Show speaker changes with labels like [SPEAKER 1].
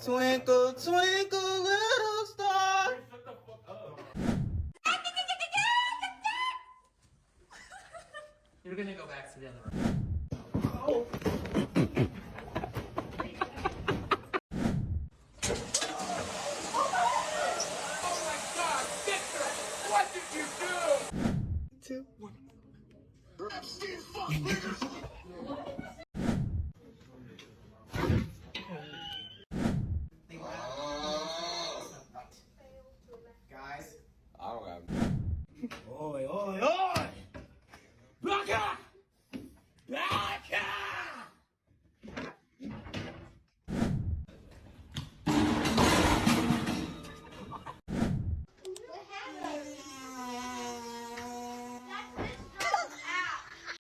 [SPEAKER 1] Twinkle, twinkle, little star.
[SPEAKER 2] Shut the fuck up.
[SPEAKER 3] You're gonna go back to the other room.
[SPEAKER 2] Oh my god, Victor! What did you do?
[SPEAKER 1] 2, 1.